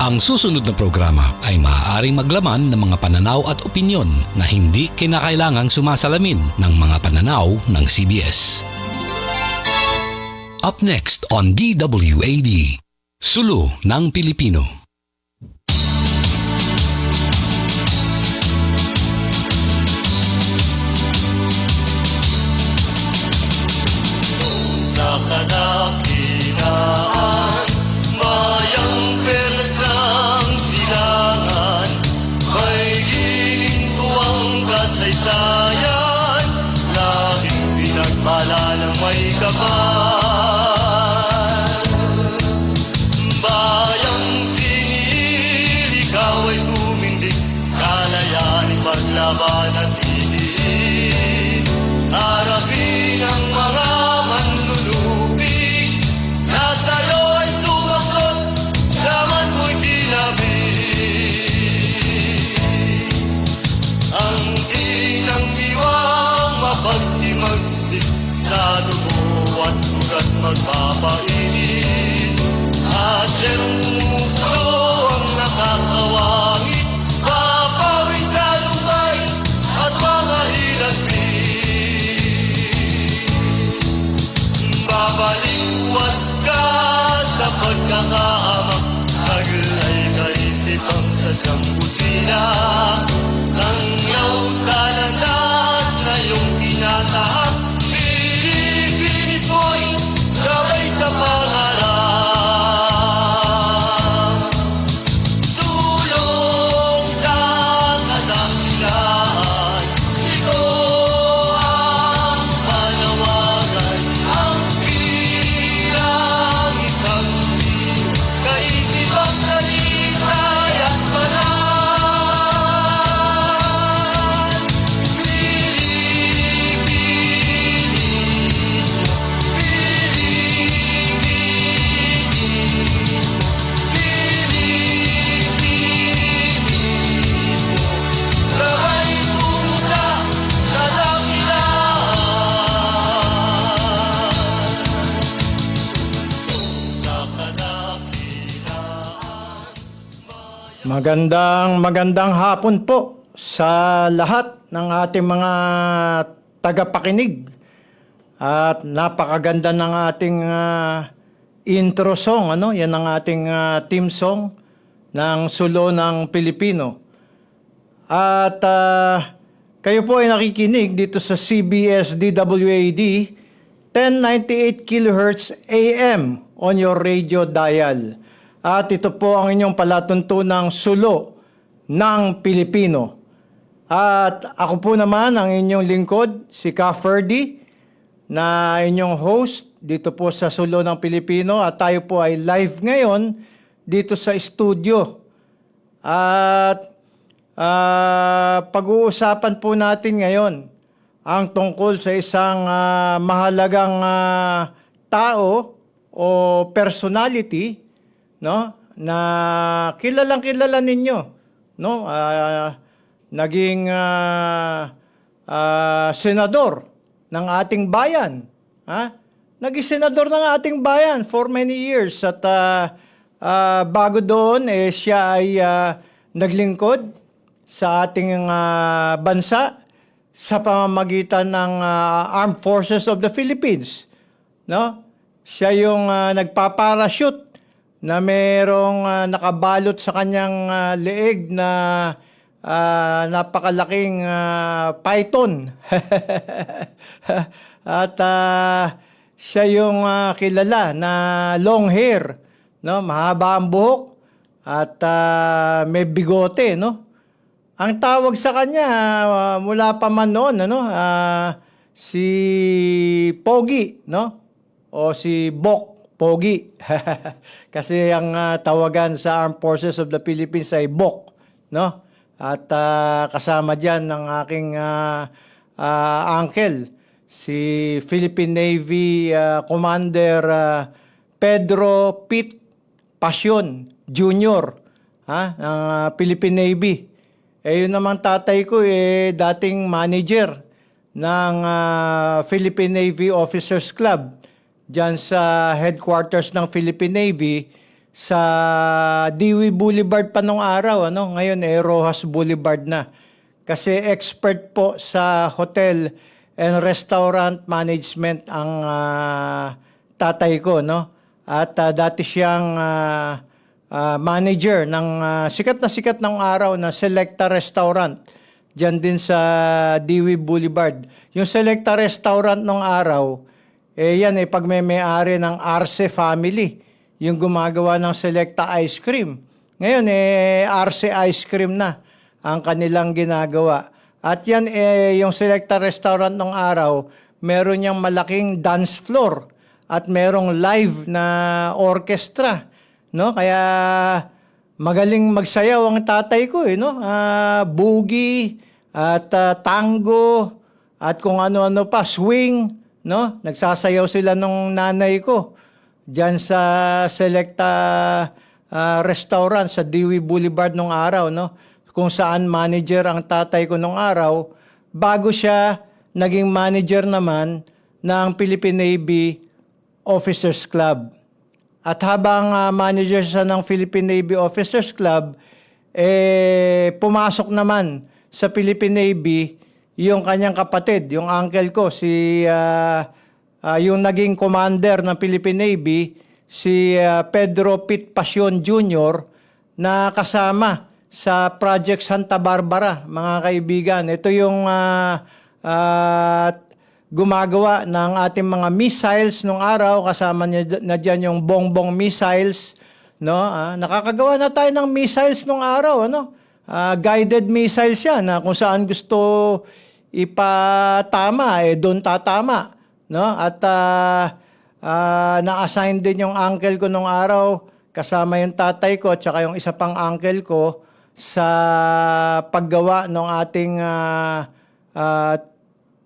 Ang susunod na programa ay maaaring maglaman ng mga pananaw at opinyon na hindi kinakailangang sumasalamin ng mga pananaw ng CBS. Up next on DWAD, Sulo ng Pilipino. Sa kadakilaan, mayang perlas ng silangan, may ginintuang kasaysayan, laging pinagpala ng may kapal. Bayang sinil, ikaw ay tumindig, kalayanin paglaban at idiin, harapin ang mga manlulupig, na sa'yo ay sumaklot, laman mo'y tinabig. Ang inang diwang mapagtimagsik, sa dugo at ugat magpapainit, aserong umulo ang nakakawangis, papawi sa lumbay at mga hilagpis. Babalikwas ka sa pagkakaamang, taglay kaisip ang sadyang busina, tanglaw sa landas na iyong pinatahak, Pilipinis mo'y gabay sa pangarap. Sulong sa kadakilaan, ito ang panawagan, ang bilang isang Pilipinas, kaisipang talisay at panahon. Pilipinismo, Pilipinismo, gabay tungo sa kadakilaan. Sa kadakilaan, Magandang hapon po sa lahat ng ating mga tagapakinig. At napakaganda ng ating intro song, Yan ang ating theme song ng Sulo ng Pilipino. At kayo po ay nakikinig dito sa CBS DWAD 1098 kHz AM on your radio dial. At ito po ang inyong palatuntunang Sulo ng Pilipino. At ako po naman ang inyong lingkod, si Ka Ferdy, na inyong host dito po sa Sulo ng Pilipino. At tayo po ay live ngayon dito sa studio. At pag-uusapan po natin ngayon ang tungkol sa isang mahalagang tao o personality, no, na kilalang-kilala ninyo, no? Naging senador ng ating bayan, naging senador ng ating bayan for many years at bago doon siya ay naglingkod sa ating bansa sa pamamagitan ng Armed Forces of the Philippines, no? Siya yung nagpaparachute na merong nakabalot sa kanyang leeg na napakalaking python. At siya yung kilala na long hair, no? Mahaba ang buhok at may bigote, no? Ang tawag sa kanya mula pa man noon, si Pogi, no? O si Bok Pogi. Kasi ang tawagan sa Armed Forces of the Philippines ay Bok, no? At kasama diyan ng aking uncle, si Philippine Navy Commander Pedro Pete Pasion Jr. Ng Philippine Navy. Yun naman tatay ko dating manager ng Philippine Navy Officers Club diyan sa headquarters ng Philippine Navy sa Dewey Boulevard pa nung araw, ano? Ngayon Rojas Boulevard na. Kasi expert po sa hotel and restaurant management ang tatay ko, no? At dati siyang manager ng sikat ng araw na Selecta Restaurant. Diyan din sa Dewey Boulevard. Yung Selecta Restaurant nung araw, yan pagmemay-ari ng Arce family. Yung gumagawa ng Selecta Ice Cream. Ngayon Arce Ice Cream na ang kanilang ginagawa. At yan yung Selecta Restaurant nung araw, meron niyang malaking dance floor at merong live na orchestra, no? Kaya magaling magsayaw ang tatay ko, no? Boogie at tango at kung ano-ano pa, swing, no? Nagsasayaw sila nung nanay ko diyan sa Selecta Restaurant sa Dewey Boulevard nung araw, no? Kung saan manager ang tatay ko nung araw bago siya naging manager naman ng Philippine Navy Officers Club. At habang manager siya ng Philippine Navy Officers Club, pumasok naman sa Philippine Navy yung kanyang kapatid, yung uncle ko, yung naging commander ng Philippine Navy, si Pedro Pit Pasion Jr. na kasama sa Project Santa Barbara, mga kaibigan. Ito yung gumagawa ng ating mga missiles nung araw, kasama niya na dyan yung bongbong missiles, no? Nakakagawa na tayo ng missiles nung araw, ano? Guided missiles yan, kung saan gusto ipatama, doon tatama, no? At na-assign din yung uncle ko nung araw, kasama yung tatay ko at saka yung isa pang uncle ko sa paggawa ng ating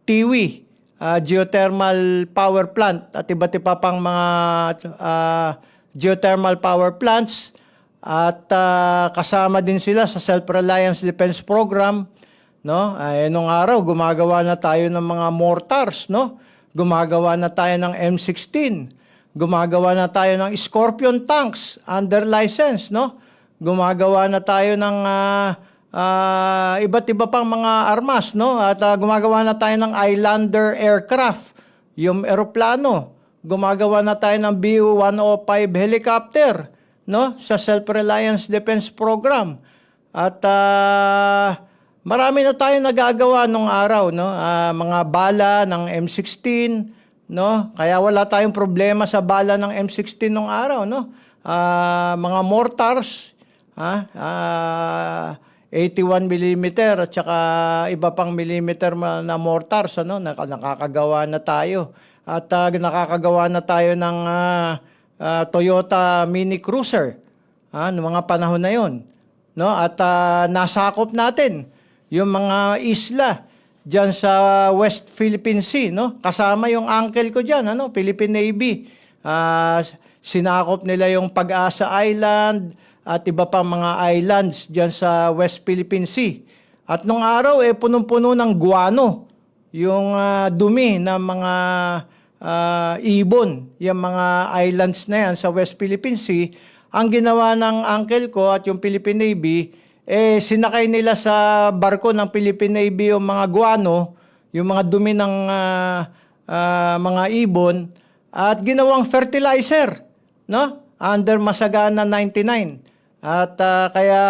Tiwi, geothermal power plant at iba't iba pang mga geothermal power plants at kasama din sila sa Self-Reliance Defense Program, no? Nung araw gumagawa na tayo ng mga mortars, no? Gumagawa na tayo ng M16, gumagawa na tayo ng Scorpion tanks under license, no? Gumagawa na tayo ng iba't iba pang mga armas, no? At gumagawa na tayo ng Islander aircraft, yung eroplano. Gumagawa na tayo ng BU-105 helicopter, no? Sa Self-Reliance Defense Program. At marami na tayong nagagawa nung araw, no? Mga bala ng M16, no? Kaya wala tayong problema sa bala ng M16 nung araw, no? Mga mortars, 81mm at saka iba pang millimeter na mortars, ano? Nakakagawa na tayo. At nakakagawa na tayo ng Toyota Mini Cruiser, noong mga panahon na yon, no? At nasakop natin yung mga isla diyan sa West Philippine Sea, no? Kasama yung uncle ko diyan, ano? Philippine Navy. Sinakop nila yung Pag-asa Island at iba pang mga islands diyan sa West Philippine Sea. At nung araw punong-puno ng guano yung dumi ng mga ibon, yung mga islands na yan sa West Philippine Sea. Ang ginawa ng uncle ko at yung Philippine Navy, sinakay nila sa barko ng Philippine Navy yung mga guano, yung mga dumi ng mga ibon, at ginawang fertilizer, no? Under Masagana 99. At kaya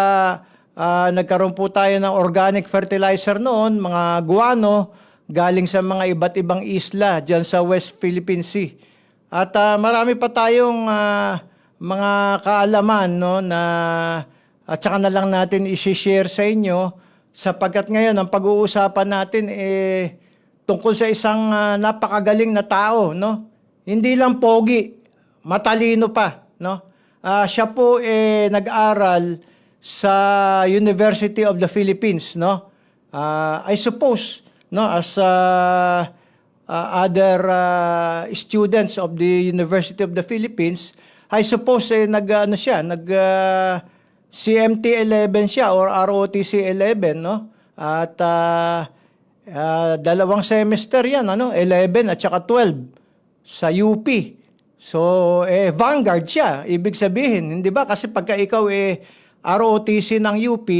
nagkaroon po tayo ng organic fertilizer noon, mga guano, galing sa mga iba't ibang isla dyan sa West Philippine Sea. At marami pa tayong mga kaalaman, no, na at saka na lang natin i-share sa inyo sapagkat ngayon ang pag-uusapan natin tungkol sa isang napakagaling na tao, no? Hindi lang pogi, matalino pa, no? Siya po nag-aral sa University of the Philippines, no? I suppose, no, as other students of the University of the Philippines, I suppose CMT 11 siya or ROTC 11, no? At 2 semester yan, ano? 11 at saka 12 sa UP. So, vanguard siya. Ibig sabihin, hindi ba? Kasi pagka ikaw ROTC ng UP,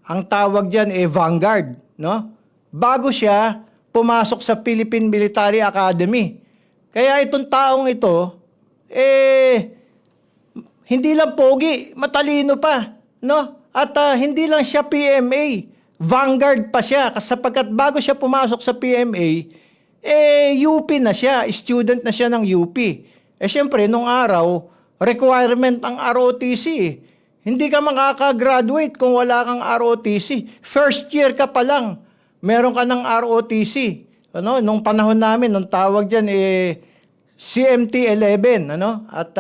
ang tawag diyan vanguard, no? Bago siya pumasok sa Philippine Military Academy. Kaya itong taong ito, hindi lang pogi, matalino pa, no? At hindi lang siya PMA, vanguard pa siya sapagkat bago siya pumasok sa PMA, UP na siya, student na siya ng UP. Siyempre, nung araw, requirement ang ROTC. Hindi ka makaka-graduate kung wala kang ROTC. First year ka pa lang, meron ka ng ROTC. Ano, nung panahon namin, nung tawag dyan, CMT 11, ano? At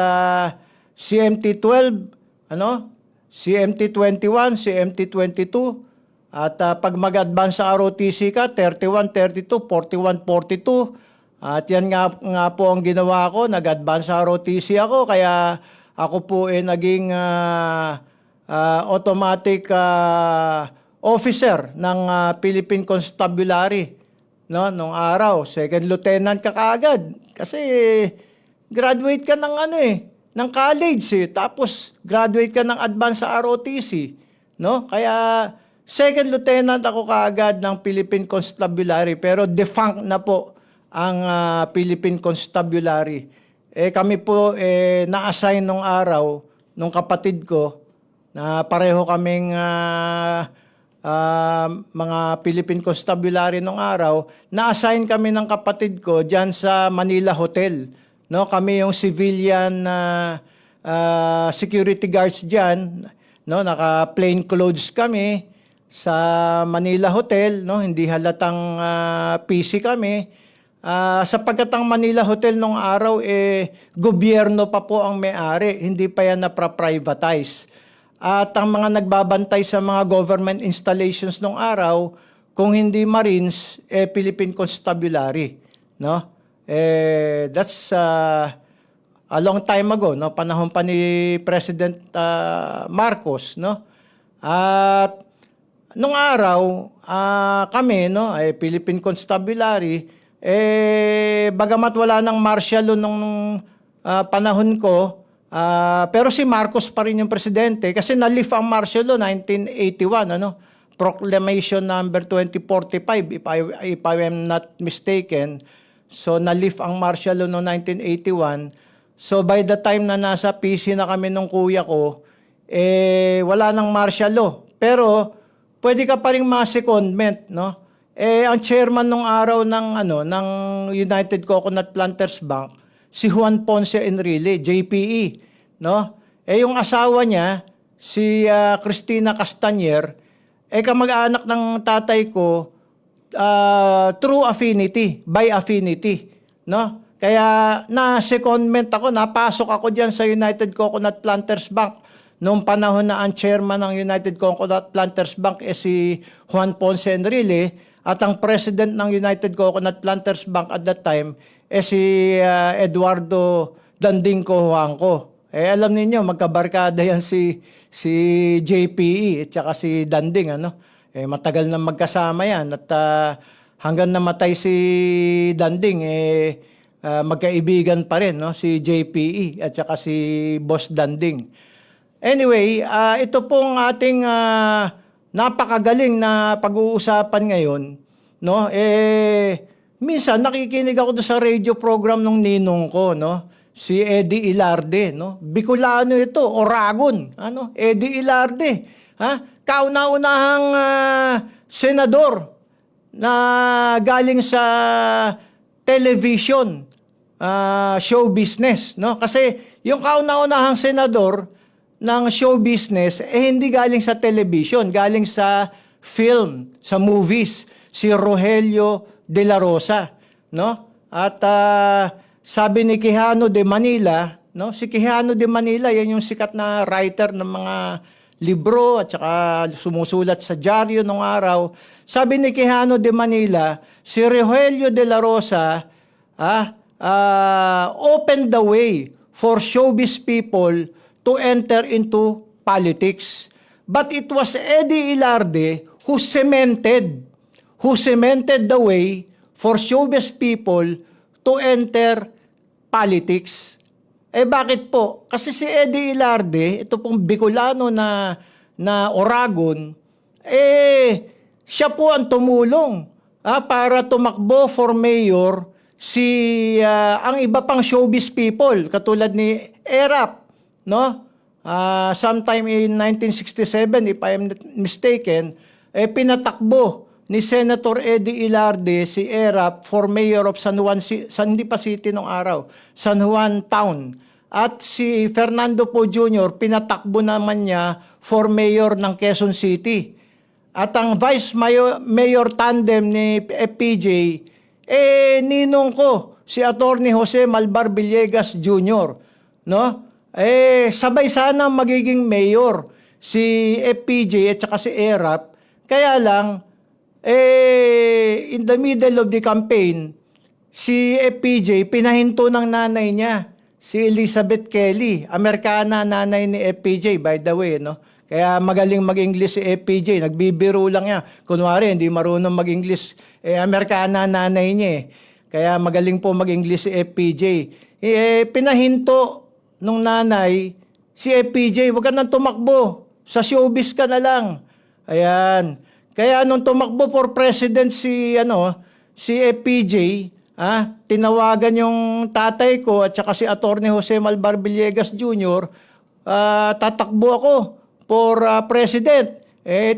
CMT 12, ano? CMT 21, CMT 22. At pag mag-advance sa ROTC ka, 31, 32, 41, 42. At yan nga po ang ginawa ko, nag-advance sa ROTC ako, kaya ako po naging automatic officer ng Philippine Constabulary. No, nung araw, second lieutenant ka kaagad. Kasi graduate ka ng ng college tapos graduate ka ng advance sa ROTC, no? Kaya second lieutenant ako kaagad ng Philippine Constabulary, pero defunct na po ang Philippine Constabulary. Kami po na-assign nung araw nung kapatid ko na pareho kaming mga Philippine Constabulary nung araw, na-assign kami ng kapatid ko diyan sa Manila Hotel. No, kami yung civilian security guards diyan, no, naka plain clothes kami sa Manila Hotel, no, hindi halatang PC kami. Sapagkat ang Manila Hotel nung araw gobyerno pa po ang may-ari, hindi pa yan na-privatize. At ang mga nagbabantay sa mga government installations nung araw, kung hindi Marines, Philippine Constabulary, no? That's a long time ago, no? Panahon pa ni President Marcos, no? At nung araw, kami, no, Philippine Constabulary, bagamat wala ng martial law nung panahon ko, pero si Marcos pa rin yung presidente kasi na-lift ang martial law 1981, ano? Proclamation number 2045 if I am not mistaken. So na-lift ang martial law noong 1981. So by the time na nasa PC na kami nung kuya ko, wala nang martial law. Pero pwede ka pa ring ma-secondment, no? Ang chairman nung araw ng United Coconut Planters Bank, si Juan Ponce Enrile, JPE, no? Yung asawa niya, si Cristina Castañer, kamag-anak ng tatay ko, through affinity, by affinity, no? Kaya na-secondment ako, napasok ako diyan sa United Coconut Planters Bank noong panahon na ang chairman ng United Coconut Planters Bank si Juan Ponce Enrile, at ang president ng United Coconut Planters Bank at that time si Eduardo Dandingco Huangco. Alam niyo magkabarkada yan si JPE at saka si Danding, ano? Matagal na magkasama yan at hanggang namatay si Danding magkaibigan pa rin, no, si JPE at saka si Boss Danding. Anyway, ito pong ating napakagaling na pag-uusapan ngayon, no? Minsan nakikinig ako doon sa radio program ng ninong ko, no? Si Eddie Ilarde, no? Bicolano ito, Oragon, ano? Eddie Ilarde, ha? Kauna-unahang senador na galing sa television, show business, no? Kasi yung kauna-unahang senador ng show business, hindi galing sa television, galing sa film, sa movies, si Rogelio de la Rosa, no? At sabi ni Quijano de Manila, no? Si Quijano de Manila, yan yung sikat na writer ng mga libro at saka sumusulat sa dyaryo nung araw. Sabi ni Quijano de Manila, si Rogelio de la Rosa opened the way for showbiz people to enter into politics. But it was Eddie Ilarde who cemented the way for showbiz people to enter politics. Bakit po? Kasi si Eddie Ilarde, ito pong Bicolano na Oragon, siya po ang tumulong para tumakbo for mayor ang iba pang showbiz people katulad ni Erap, no? Sometime in 1967, if I am not mistaken, pinatakbo ni Senator Eddie Ilarde si Erap for mayor of San Juan, hindi pa city nung araw, San Juan Town. At si Fernando Po Jr., pinatakbo naman niya for mayor ng Quezon City. At ang vice mayor tandem ni FPJ, ninong ko, si Attorney Jose Malvar Villegas Jr., no? Sabay sana magiging mayor si FPJ at saka si Erap. Kaya lang, in the middle of the campaign, si FPJ pinahinto ng nanay niya, si Elizabeth Kelly, Amerikana nanay ni FPJ, by the way, no? Kaya magaling mag-English si FPJ, nagbibiro lang niya. Kunwari, hindi marunong mag-English, Amerikana nanay niya eh. Kaya magaling po mag-English si FPJ. Pinahinto nung nanay si FPJ, huwag ka nang tumakbo, sa showbiz ka na lang. Ayan. Kaya nung tumakbo for president si FPJ, tinawagan yung tatay ko at saka si Attorney Jose Malvar Villegas Jr., tatakbo ako for president.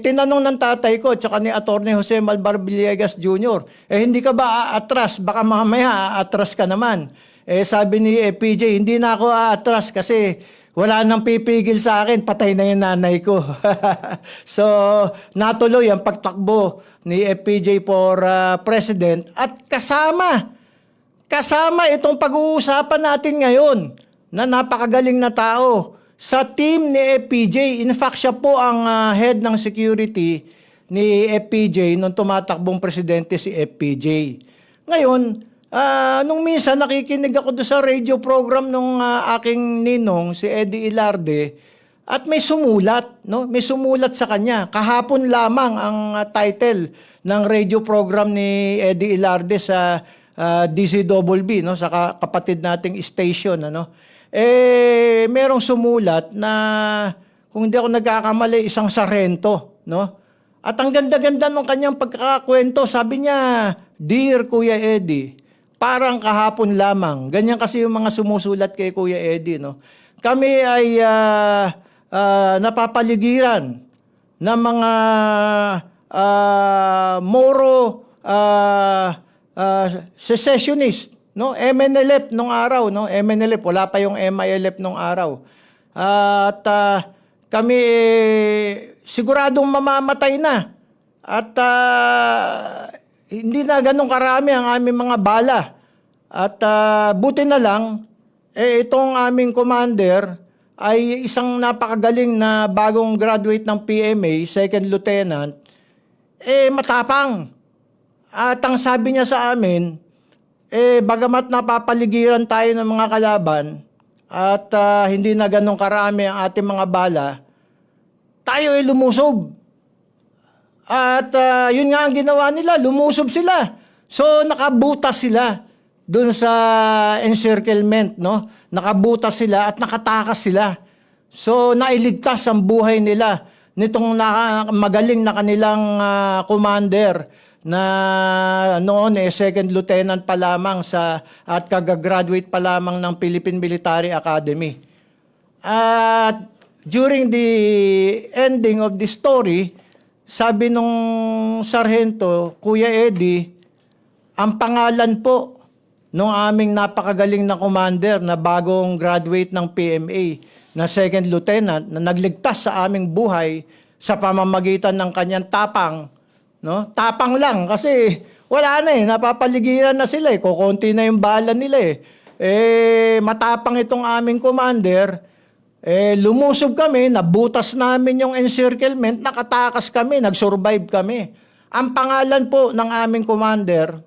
Tinanong ng tatay ko at saka ni Attorney Jose Malvar Villegas Jr., hindi ka ba aatras? Baka mamaya aatras ka naman. Sabi ni FPJ, hindi na ako aatras kasi wala nang pipigil sa akin, patay na yung nanay ko. So, natuloy ang pagtakbo ni FPJ for president at kasama itong pag-uusapan natin ngayon na napakagaling na tao sa team ni FPJ. In fact, siya po ang head ng security ni FPJ nung tumatakbong presidente si FPJ. Ngayon, nung minsan nakikinig ako doon sa radio program nung aking ninong, si Eddie Ilarde, at may sumulat, no? May sumulat sa kanya. Kahapon lamang ang title ng radio program ni Eddie Ilarde sa DCWB, no? Sa kapatid nating station, ano? Merong sumulat na, kung hindi ako nagkakamali, isang Sargento, no? At ang ganda-ganda ng kanyang pagkakakwento, sabi niya, "Dear Kuya Eddie, parang kahapon lamang." Ganyan kasi yung mga sumusulat kay Kuya Eddie, no? Kami ay napapaligiran ng mga Moro secessionist, no? MNLF nung araw, no? MNLF, wala pa yung MILF nung araw. At kami siguradong mamamatay na. At hindi na ganun karami ang aming mga bala. At buti na lang, itong aming commander ay isang napakagaling na bagong graduate ng PMA, second lieutenant, matapang. At ang sabi niya sa amin, bagamat napapaligiran tayo ng mga kalaban at hindi na ganun karami ang ating mga bala, tayo ay lumusob. At yun nga ang ginawa nila, lumusob sila. So nakabutas sila doon sa encirclement, no? Nakabutas sila at nakatakas sila. So nailigtas ang buhay nila nitong magaling na kanilang commander na noon second lieutenant pa lamang at kagagraduate pa lamang ng Philippine Military Academy. At during the ending of the story, sabi nung sarhento, "Kuya Eddie, ang pangalan po nung aming napakagaling na commander na bagong graduate ng PMA na second lieutenant na nagligtas sa aming buhay sa pamamagitan ng kanyang tapang." No? Tapang lang kasi wala na napapaligiran na sila kukunti na yung bala nila matapang itong aming commander, lumusob kami, nabutas namin yung encirclement, nakatakas kami, nag-survive kami. Ang pangalan po ng aming commander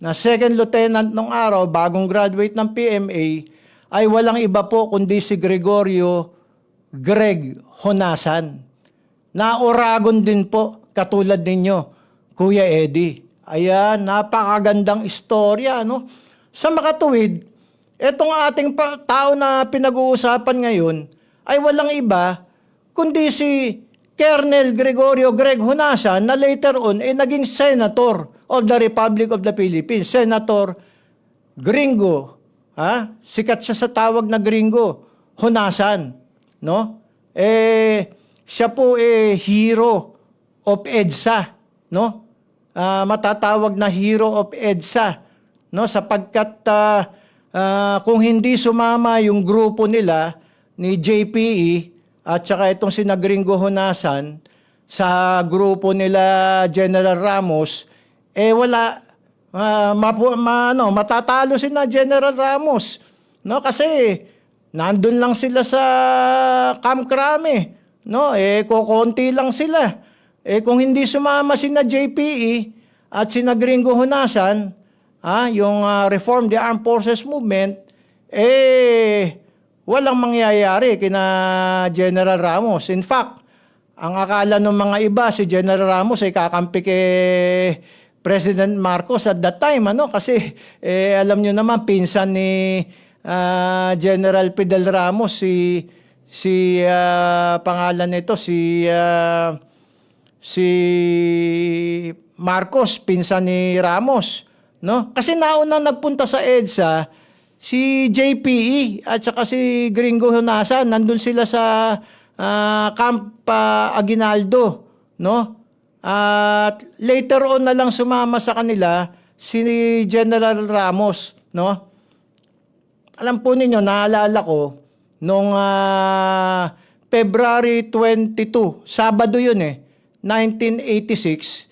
na second lieutenant nung araw, bagong graduate ng PMA, ay walang iba po kundi si Gregorio Greg Honasan. Na Oragon din po, katulad ninyo, Kuya Eddie. Ayan, napakagandang istorya, no? Sa makatuwid, Etong ating tao na pinag-uusapan ngayon ay walang iba kundi si Colonel Gregorio Greg Honasan na later on ay naging Senator of the Republic of the Philippines. Senator Gringo. Sikat siya sa tawag na Gringo. Honasan. No? Siya po hero of EDSA. No? Matatawag na hero of EDSA. No? Sapagkat kung hindi sumama yung grupo nila ni JPE at saka itong sina Gringo Honasan sa grupo nila General Ramos, wala, matatalo sina General Ramos. No? Kasi nandun lang sila sa Camp Crame. No? Kukunti lang sila. Kung hindi sumama sina JPE at sina Gringo Honasan, yung Reform the Armed Forces Movement, walang mangyayari kina General Ramos. In fact, ang akala ng mga iba, si General Ramos ay kakampi kay President Marcos at that time, kasi alam nyo naman, pinsan ni General Fidel Ramos, si pangalan nito, si Marcos, pinsan ni Ramos. No? Kasi nauna nagpunta sa EDSA si JPE at saka si Gringo Honasan. Nandun sila sa Camp Aguinaldo. No? At later on na lang sumama sa kanila si General Ramos. No? Alam po ninyo, naalala ko, nung February 22, Sabado yun 1986,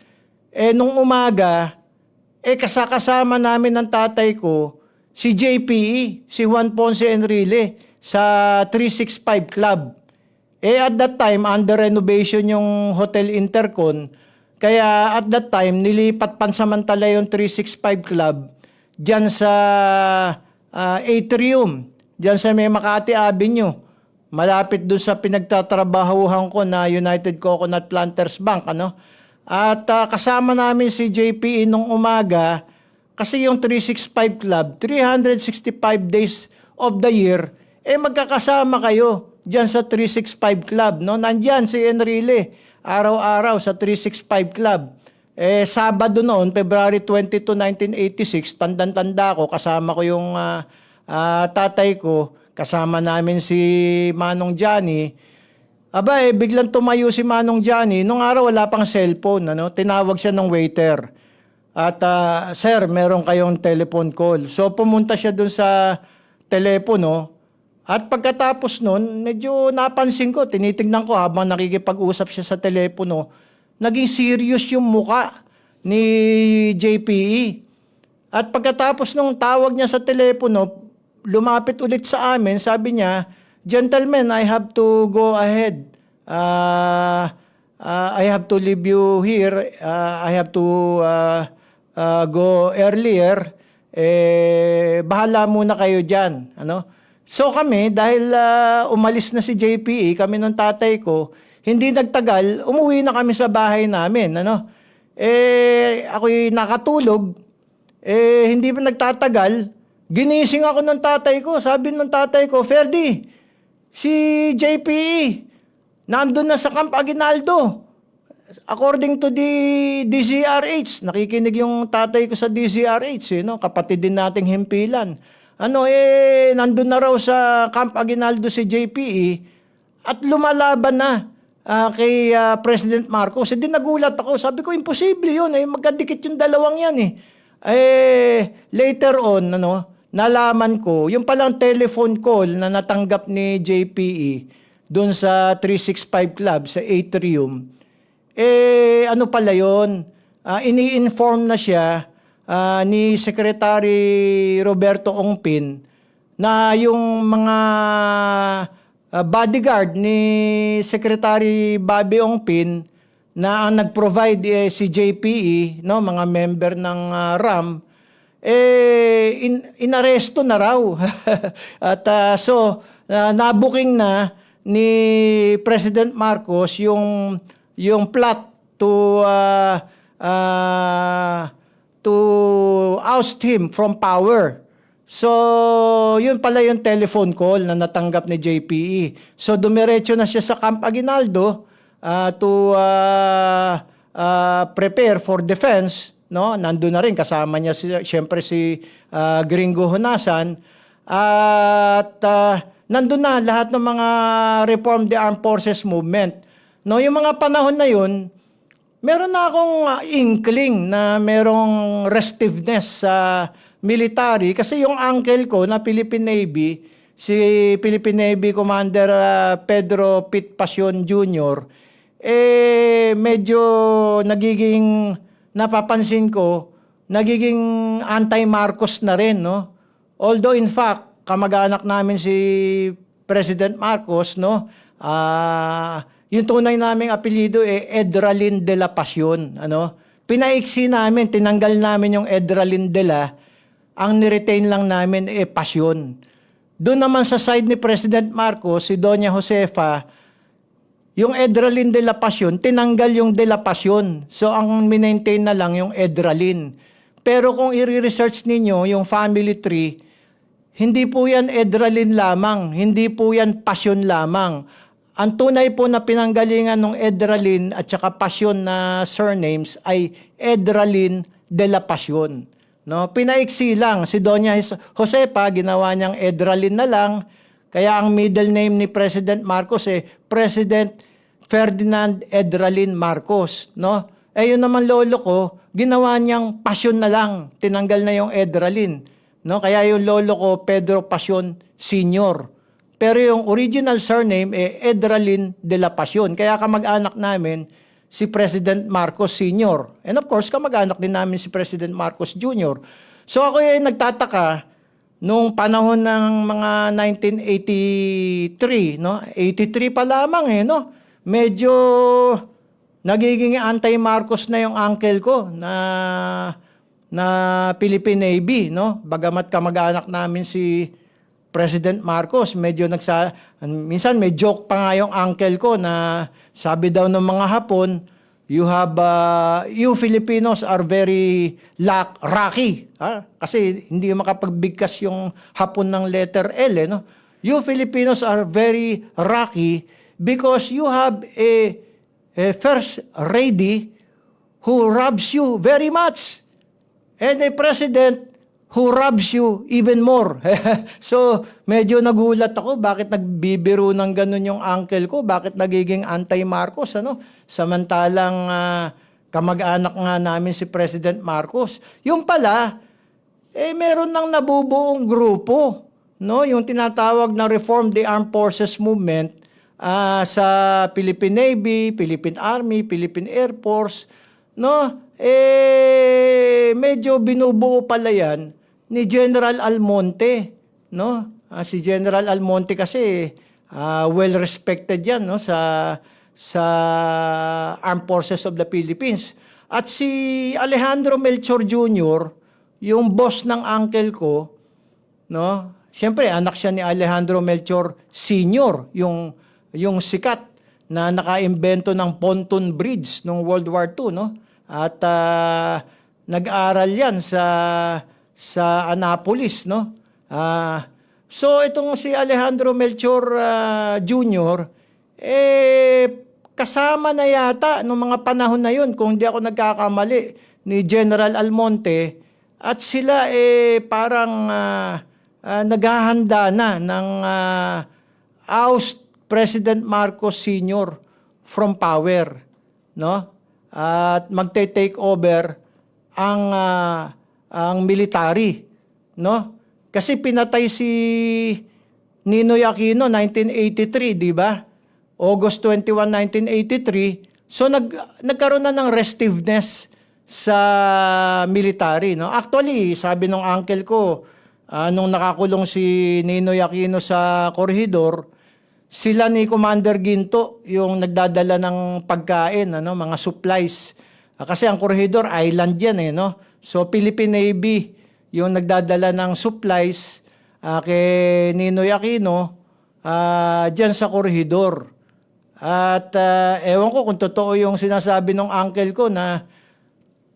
nung umaga, kasakasama namin ng tatay ko, si JPE, si Juan Ponce Enrile, sa 365 Club. At that time, under renovation yung Hotel Intercon, kaya at that time, nilipat pansamantala yung 365 Club dyan sa atrium, dyan sa may Makati Avenue, malapit doon sa pinagtatrabahuhan ko na United Coconut Planters Bank, At kasama namin si JPE nung umaga kasi yung 365 Club, 365 days of the year, magkakasama kayo dyan sa 365 Club. No? Nandyan si Enrile, araw-araw sa 365 Club. Sabado noon, February 22, 1986, tandang-tanda ko, kasama ko yung tatay ko, kasama namin si Manong Johnny. Biglang tumayo si Manong Johnny. Nung araw wala pang cellphone, tinawag siya ng waiter. At sir, meron kayong telephone call. So pumunta siya dun sa telepono. At pagkatapos nun, medyo napansin ko, tinitingnan ko habang nakikipag-usap siya sa telepono, naging serious yung muka ni JPE. At pagkatapos nung tawag niya sa telepono, lumapit ulit sa amin, sabi niya, "Gentlemen, I have to go ahead. I have to leave you here. I have to go earlier. Bahala muna kayo dyan." So kami, dahil umalis na si JPE, kami ng tatay ko, hindi nagtagal, umuwi na kami sa bahay namin. Ako'y nakatulog. Hindi pa nagtatagal, ginising ako ng tatay ko. Sabi ng tatay ko, "Ferdy, si JPE, nandun na sa Camp Aguinaldo." According to the DZRH, nakikinig yung tatay ko sa DZRH, kapatid din nating himpilan. Nandun na raw sa Camp Aguinaldo si JPE at lumalaban na kay President Marcos. Di nagulat ako. Sabi ko, imposible yun. Magkadikit yung dalawang yan Later on, nalaman ko, yung palang telephone call na natanggap ni JPE doon sa 365 Club, sa atrium, pala yun? Ini-inform na siya ni Secretary Roberto Ongpin na yung mga bodyguard ni Secretary Bobby Ongpin na ang nag-provide si JPE, mga member ng RAM, inaresto na raw. At so nabuking na ni President Marcos yung plot to oust him from power. So, yun pala yung telephone call na natanggap ni JPE. So, dumiretso na siya sa Camp Aguinaldo to prepare for defense. No? Nandun na rin, kasama niya siyempre si Gringo Honasan. At nandun na lahat ng mga Reform the Armed Forces movement. No, yung mga panahon na yun, meron na akong inkling na merong restiveness sa military kasi yung uncle ko na Philippine Navy, si Philippine Navy Commander Pedro Pit Pasion Jr., medyo napapansin ko, nagiging anti-Marcos na rin, no? Although in fact, kamag-anak namin si President Marcos, no? Yung tunay naming apelyido Edralin de la Pasion, ano? Pinaiksi namin, tinanggal namin yung Edralin de la, ang niretain lang namin Pasion. Doon naman sa side ni President Marcos, si Doña Josefa, yung Edralin de la Pasion, tinanggal yung de la Pasion. So, ang minmaintain na lang yung Edralin. Pero kung i-research ninyo yung family tree, hindi po yan Edralin lamang, hindi po yan Pasion lamang. Ang tunay po na pinanggalingan ng Edralin at saka Pasion na surnames ay Edralin de la Pasion. No, pinaiksi lang si Doña Josefa, ginawa niyang Edralin na lang. Kaya ang middle name ni President Marcos President Ferdinand Edralin Marcos, no? Yun naman lolo ko, ginawa niyang Pasion na lang, tinanggal na yung Edralin, no? Kaya yung lolo ko Pedro Pasion Sr. Pero yung original surname Edralin de la Pasion. Kaya kamag-anak namin si President Marcos Sr. And of course, kamag-anak din namin si President Marcos Jr. So ako ay nagtataka nung panahon ng mga 1983, no? 83 pa lamang no? Medyo nagiging anti-Marcos na yung uncle ko na Philippine Navy, no? Bagamat kamag-anak namin si President Marcos, minsan may joke pa nga yung uncle ko na sabi daw ng mga Hapon, you Filipinos are very rocky. Kasi hindi makapagbigkas yung Hapon ng letter L, no? You Filipinos are very rocky because you have a first lady who robs you very much and a president who robs you even more. So, medyo nagulat ako bakit nagbibiro ng ganun yung uncle ko, bakit nagiging anti-Marcos, ano? Samantalang kamag-anak nga namin si President Marcos. Yung pala, meron nang nabubuong grupo, no? Yung tinatawag na Reform the Armed Forces Movement sa Philippine Navy, Philippine Army, Philippine Air Force, no? Medyo binubuo pala yan ni General Almonte, no? Si General Almonte kasi well respected yan, no, sa Armed Forces of the Philippines. At si Alejandro Melchor Jr., yung boss ng uncle ko, no? Siyempre anak siya ni Alejandro Melchor Sr., yung sikat na nakaimbento ng pontoon bridge noong World War II, no? At nag-aral yan sa Annapolis, no? So itong si Alejandro Melchor Jr., kasama na yata noong mga panahon na yun, kung di ako nagkakamali, ni General Almonte, at sila parang naghahanda na ng oust President Marcos Sr. from power, no? At magte-take over ang military, no? Kasi pinatay si Ninoy Aquino 1983, di ba? August 21, 1983. So nagkaroon na ng restiveness sa military, no? Actually, sabi ng uncle ko, nung nakakulong si Ninoy Aquino sa Corregidor, sila ni Commander Ginto yung nagdadala ng pagkain, ano, mga supplies. Kasi ang Corregidor island yan, no? So Philippine Navy yung nagdadala ng supplies kay Ninoy Aquino dyan sa Corregidor. At ewan ko kung totoo yung sinasabi ng uncle ko na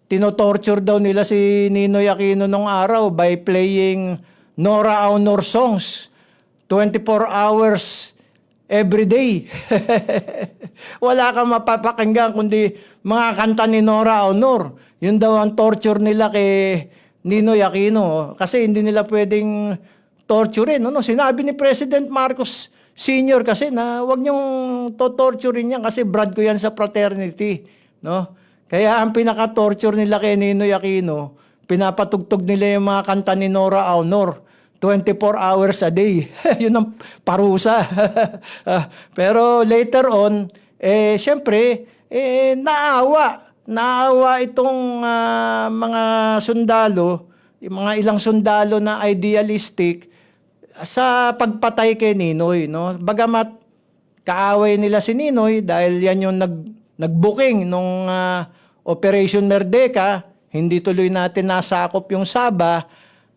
tinotorture daw nila si Ninoy Aquino nung araw by playing Nora Aunor songs, 24 hours every day. Wala kang mapapakinggan kundi mga kanta ni Nora Aunor. Yun daw ang torture nila kay Ninoy Aquino. Kasi hindi nila pwedeng torturein. No? Sinabi ni President Marcos Sr. kasi na wag niyong torturein yan kasi brad ko yan sa fraternity. No? Kaya ang pinaka-torture nila kay Ninoy Aquino, pinapatugtog nila yung mga kanta ni Nora Aunor. 24 hours a day. Yun ang parusa. Pero later on, syempre, naawa itong mga sundalo, yung mga ilang sundalo na idealistic sa pagpatay kay Ninoy. No? Bagamat kaaway nila si Ninoy dahil yan yung nag-booking nung Operation Merdeka, hindi tuloy natin nasakop yung Sabah.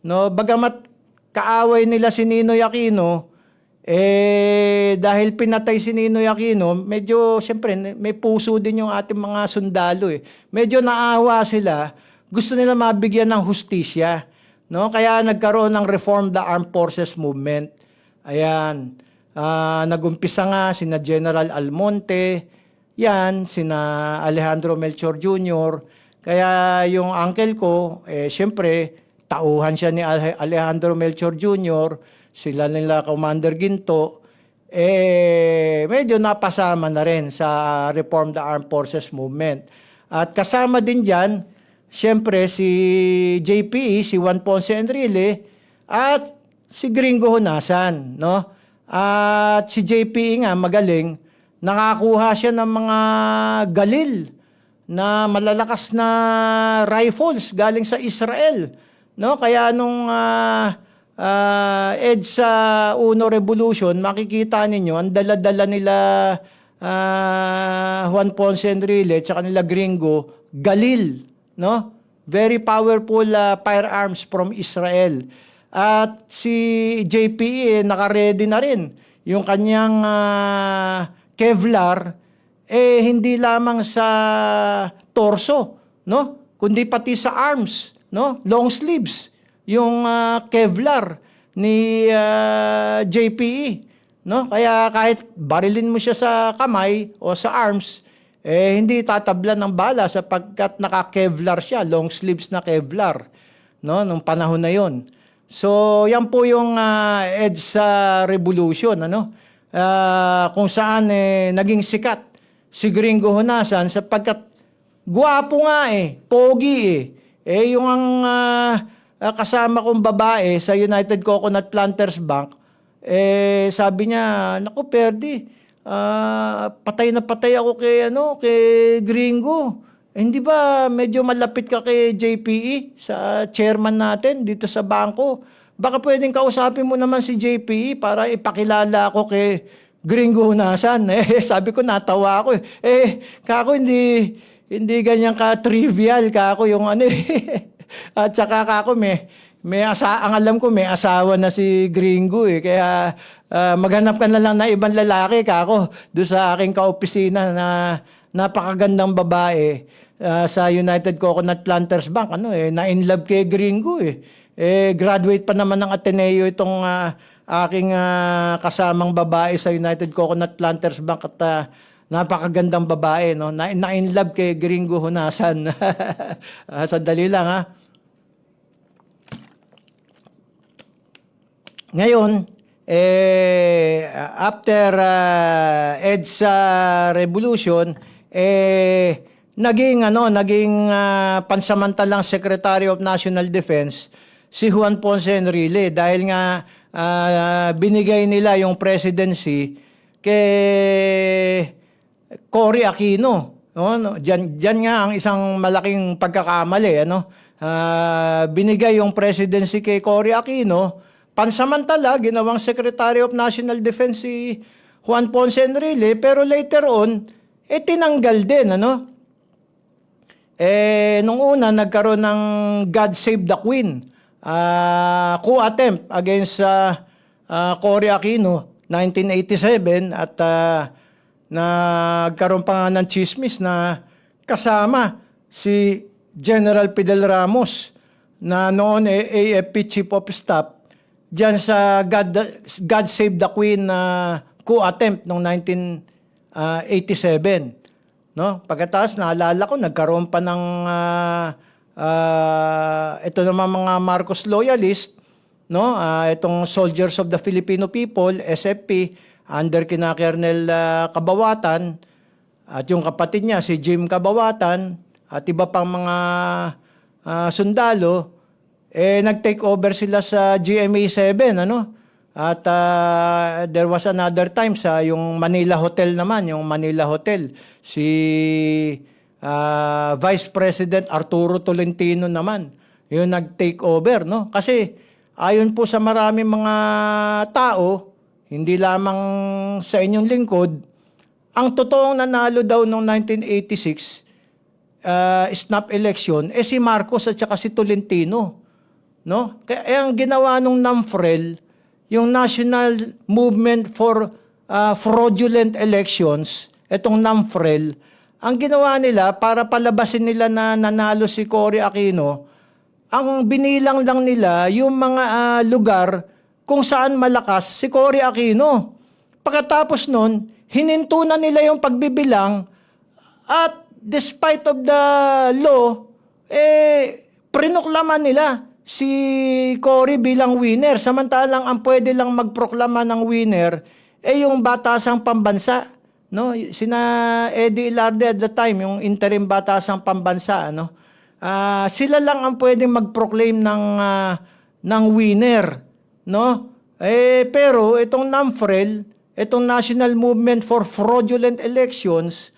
No? Bagamat kaaway nila si Ninoy Aquino, dahil pinatay si Ninoy Aquino, medyo, siyempre, may puso din yung ating mga sundalo. Medyo naawa sila, gusto nila mabigyan ng hustisya. No? Kaya nagkaroon ng Reform the Armed Forces Movement. Ayan. Nagumpisa nga sina General Almonte, yan, sina Alejandro Melchor Jr., kaya yung uncle ko, siyempre, tauhan siya ni Alejandro Melchor Jr., sila nila Commander Ginto, medyo napasama na rin sa Reform the Armed Forces Movement. At kasama din dyan, siyempre si JPE, si Juan Ponce Enrile, at si Gringo Honasan. No? At si JPE nga, magaling, nakakuha siya ng mga galil na malalakas na rifles galing sa Israel. No, kaya nung EDSA Uno Revolution, makikita ninyo ang dala-dala nila Juan Ponce Enrile at saka nila Gringo, galil, no? Very powerful firearms from Israel. At si JPE naka-ready na rin yung kanyang Kevlar hindi lamang sa torso, no? Kundi pati sa arms. No, long sleeves yung Kevlar ni JPE, no? Kaya kahit barilin mo siya sa kamay o sa arms, hindi tatablan ng bala sapagkat naka-Kevlar siya, long sleeves na Kevlar, no, nung panahon na yon. So yan po yung EDSA Revolution, ano, kung saan naging sikat si Gringo Honasan sapagkat guwapo nga pogi yung ang kasama kong babae sa United Coconut Planters Bank, sabi niya, naku Perdi, patay na patay ako kay Gringo. Hindi ba medyo malapit ka kay JPE, sa chairman natin dito sa bangko? Baka pwedeng kausapin mo naman si JPE para ipakilala ako kay Gringo Honasan. Sabi ko, natawa ako. Kako hindi ganyan ka-trivial kako yung At saka kako ang alam ko may asawa na si Gringo Kaya maghanap ka na lang na ibang lalaki kako doon sa aking kaopisina na napakagandang babae sa United Coconut Planters Bank. Na in love kay Gringo graduate pa naman ng Ateneo itong aking kasamang babae sa United Coconut Planters Bank at napakagandang babae, no? Na-in love kay Gringo Honasan. Sandali lang, ha? Ngayon, after EDSA Revolution, naging pansamantalang Secretary of National Defense si Juan Ponce Enrile dahil nga binigay nila yung presidency kay Cory Aquino. Diyan nga ang isang malaking pagkakamali. Binigay yung presidency kay Cory Aquino, pansamantala ginawang Secretary of National Defense si Juan Ponce Enrile, pero later on tinanggal din. Nung una nagkaroon ng God Save the Queen coup attempt against Cory Aquino 1987 at nagkaroon pa nga ng chismis na kasama si General Fidel Ramos na noon AFP Chief of Staff diyan sa God Save the Queen na coup attempt noong 1987. No? Pagkatapos naalala ko nagkaroon pa ng ito naman mga Marcos loyalist, no? Itong Soldiers of the Filipino People, SFP, under kina Colonel Cabawatan at yung kapatid niya si Jim Cabawatan at iba pang mga sundalo, nag-take over sila sa GMA 7, ano? At there was another time sa yung Manila Hotel naman, yung Manila Hotel. Si Vice President Arturo Tolentino naman, yung nag-take over, no? Kasi ayon po sa maraming mga tao, hindi lamang sa inyong lingkod, ang totoong nanalo daw noong 1986 snap election si Marcos at saka si Tolentino, no? Kaya ang ginawa nung NAMFREL, yung National Movement for Fraudulent Elections, itong NAMFREL, ang ginawa nila para palabasin nila na nanalo si Cory Aquino, ang binilang lang nila yung mga lugar kung saan malakas si Cory Aquino. Pagkatapos nun, hininto na nila yung pagbibilang at despite of the law, prinoklaman nila si Cory bilang winner. Samantalang ang pwede lang magproklama ng winner yung batasang pambansa. No, sina Eddie Ilarde at the time, yung interim batasang pambansa, ano, sila lang ang pwedeng mag-proclaim ng winner, no? Pero itong NAMFREL, itong National Movement for Fraudulent Elections,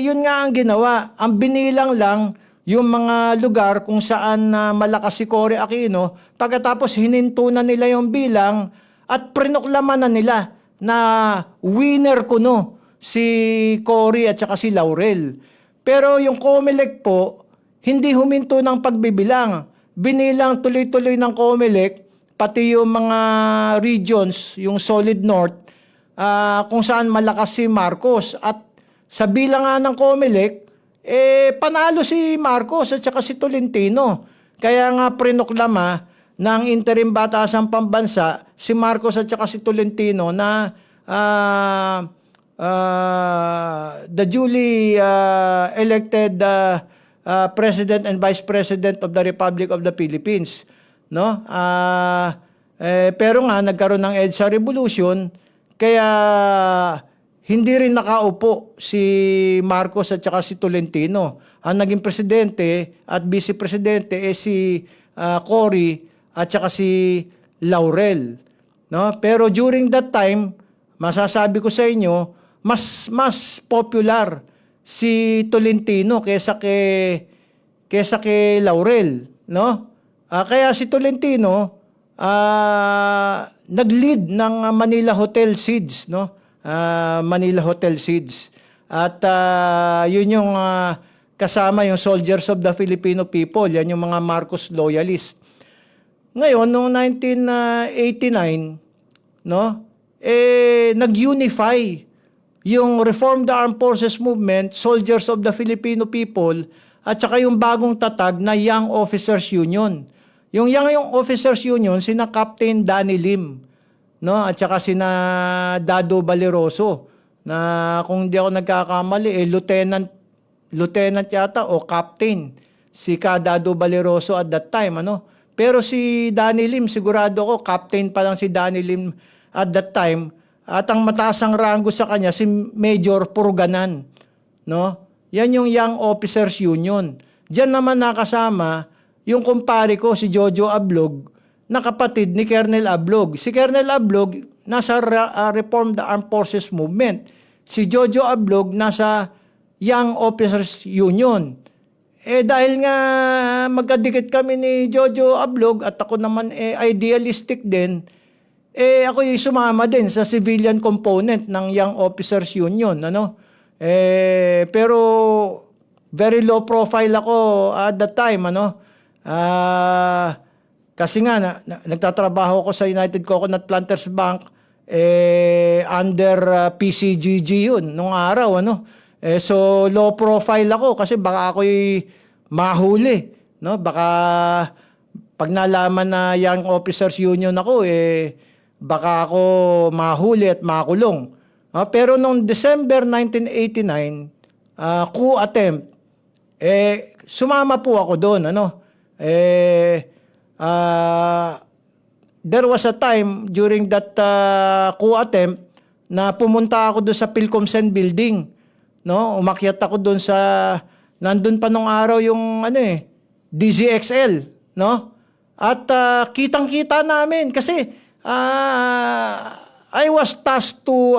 yun nga ang ginawa. Ang binilang lang yung mga lugar kung saan malakas si Cory Aquino, pagkatapos hininto na nila yung bilang at prinoklaman na nila na winner kuno si Cory at saka si Laurel. Pero yung COMELEC po, hindi huminto ng pagbibilang. Binilang tuloy-tuloy ng COMELEC, pati yung mga regions, yung Solid North, kung saan malakas si Marcos. At sa bilang nga ng COMELEC, panalo si Marcos at saka si Tolentino. Kaya nga prinoklama ng interim batasang pambansa si Marcos at saka si Tolentino na the duly elected President and Vice President of the Republic of the Philippines, no? Pero nga nagkaroon ng EDSA revolution, kaya hindi rin nakaupo si Marcos at saka si Tolentino. Ang naging presidente at vice presidente si Cory at saka si Laurel, no? Pero during that time, masasabi ko sa inyo, mas popular si Tolentino kaysa kay Laurel, no? Kaya si Tolentino nag-lead ng Manila Hotel Siege, no? Manila Hotel Siege. At yun yung kasama yung Soldiers of the Filipino People, yan yung mga Marcos loyalist. Ngayon, noong 1989, no, nag-unify yung Reform the Armed Forces Movement, Soldiers of the Filipino People, at saka yung bagong tatag na Young Officers Union. Yung Young Officers Union, sina Captain Danny Lim, no, at saka sina Dado Valeroso, na kung di ako nagkakamali, lieutenant yata o captain, si Dado Valeroso at that time, ano. Pero si Danny Lim, sigurado ko, captain pa lang si Danny Lim at that time. At ang mataasang rango sa kanya, si Major Purganan. No? Yan yung Young Officers Union. Diyan naman nakasama yung kumpare ko, si Jojo Ablog, na kapatid ni Colonel Ablog. Si Colonel Ablog, nasa Reform the Armed Forces Movement. Si Jojo Ablog, nasa Young Officers Union. Dahil nga magkadikit kami ni Jojo Ablog at ako naman idealistic din, ako yung sumama din sa civilian component ng Young Officers Union, ano? Pero very low profile ako at that time, ano? Kasi nga nagtatrabaho ako sa United Coconut Planters Bank under PCGG yun nung araw, ano? So low profile ako kasi baka ako'y mahuli, no? Baka pag nalaman na Young Officers Union ako, baka ako mahuli at makulong. Pero noong December 1989, coup attempt, sumama po ako doon. There was a time during that coup attempt na pumunta ako doon sa Pilcomsen building. No? Umakyat ako doon sa, nandun pa nung araw yung DZXL. No? At kitang-kita namin kasi I was tasked to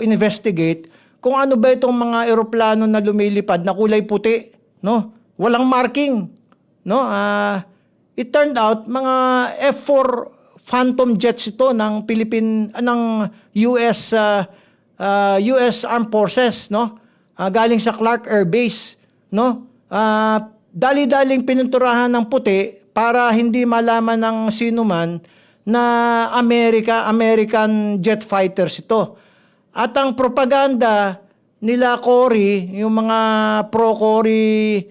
investigate kung ano ba itong mga eroplano na lumilipad na kulay puti, no? Walang marking, no? It turned out mga F4 Phantom jets ito ng US Armed Forces, no? Galing sa Clark Air Base, no? Dali-daling pinunturahan ng puti para hindi malaman ng sino man na American jet fighters ito. At ang propaganda nila Cory, yung mga pro-Cory